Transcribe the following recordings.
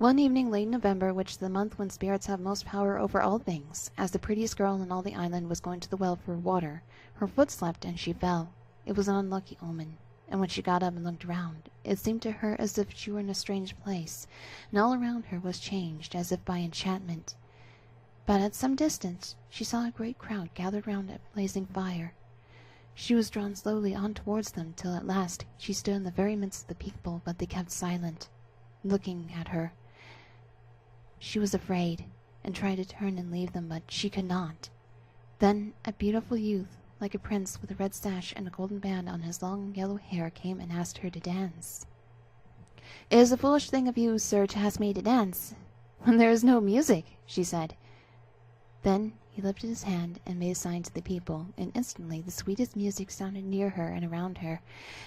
One evening late in November, which is the month when spirits have most power over all things, as the prettiest girl in all the island was going to the well for water, her foot slipped and she fell. It was an unlucky omen, and when she got up and looked round, it seemed to her as if she were in a strange place, and all around her was changed as if by enchantment. But at some distance she saw a great crowd gathered round a blazing fire. She was drawn slowly on towards them, till at last she stood in the very midst of the people, but they kept silent, looking at her. She was afraid, and tried to turn and leave them, but she could not. Then a beautiful youth, like a prince, with a red sash and a golden band on his long yellow hair, came and asked her to dance. "It is a foolish thing of you, sir, to ask me to dance, when there is no music," she said. Then he lifted his hand and made a sign to the people, and instantly the sweetest music sounded near her and around her,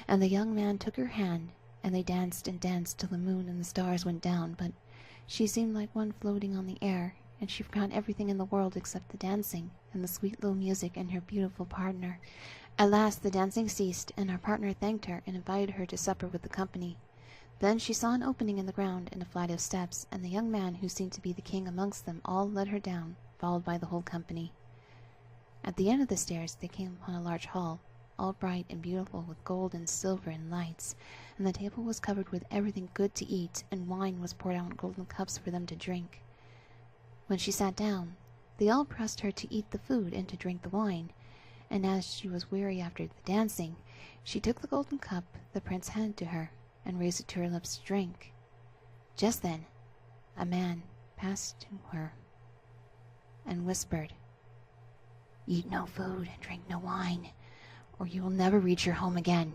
and the young man took her hand, and they danced and danced till the moon and the stars went down, but she seemed like one floating on the air, and she forgot everything in the world except the dancing and the sweet low music and her beautiful partner. At last the dancing ceased, and her partner thanked her and invited her to supper with the company. Then she saw an opening in the ground and a flight of steps, and the young man, who seemed to be the king amongst them all, led her down, followed by the whole company. At the end of the stairs they came upon a large hall, all bright and beautiful with gold and silver and lights, and the table was covered with everything good to eat, and wine was poured out in golden cups for them to drink. When she sat down, they all pressed her to eat the food and to drink the wine, and as she was weary after the dancing, she took the golden cup the prince handed to her, and raised it to her lips to drink. Just then a man passed to her and whispered, "Eat no food and drink no wine, or you will never reach your home again."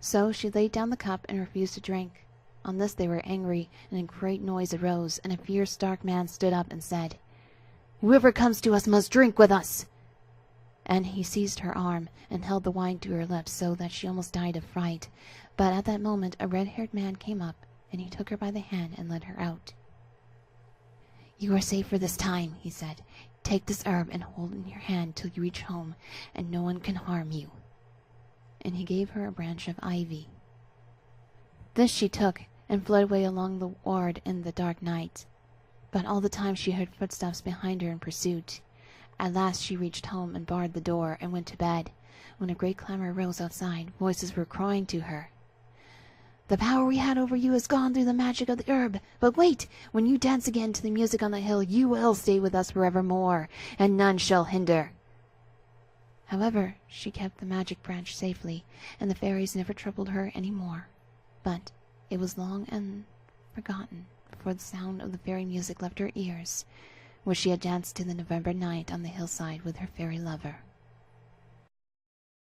So she laid down the cup and refused to drink. On this they were angry, and a great noise arose, and a fierce dark man stood up and said, "Whoever comes to us must drink with us." And he seized her arm and held the wine to her lips, so that she almost died of fright. But at that moment a red-haired man came up, and he took her by the hand and led her out. "You are safe for this time," he said. "Take this herb and hold it in your hand till you reach home, and no one can harm you." And he gave her a branch of ivy. This she took, and fled away along the ward in the dark night. But all the time she heard footsteps behind her in pursuit. At last she reached home and barred the door, and went to bed, when a great clamor arose outside. Voices were crying to her, "The power we had over you is gone through the magic of the herb. But wait! When you dance again to the music on the hill, you will stay with us forevermore, and none shall hinder." However, she kept the magic branch safely, and the fairies never troubled her any more. But it was long and forgotten before the sound of the fairy music left her ears, where she had danced in the November night on the hillside with her fairy lover.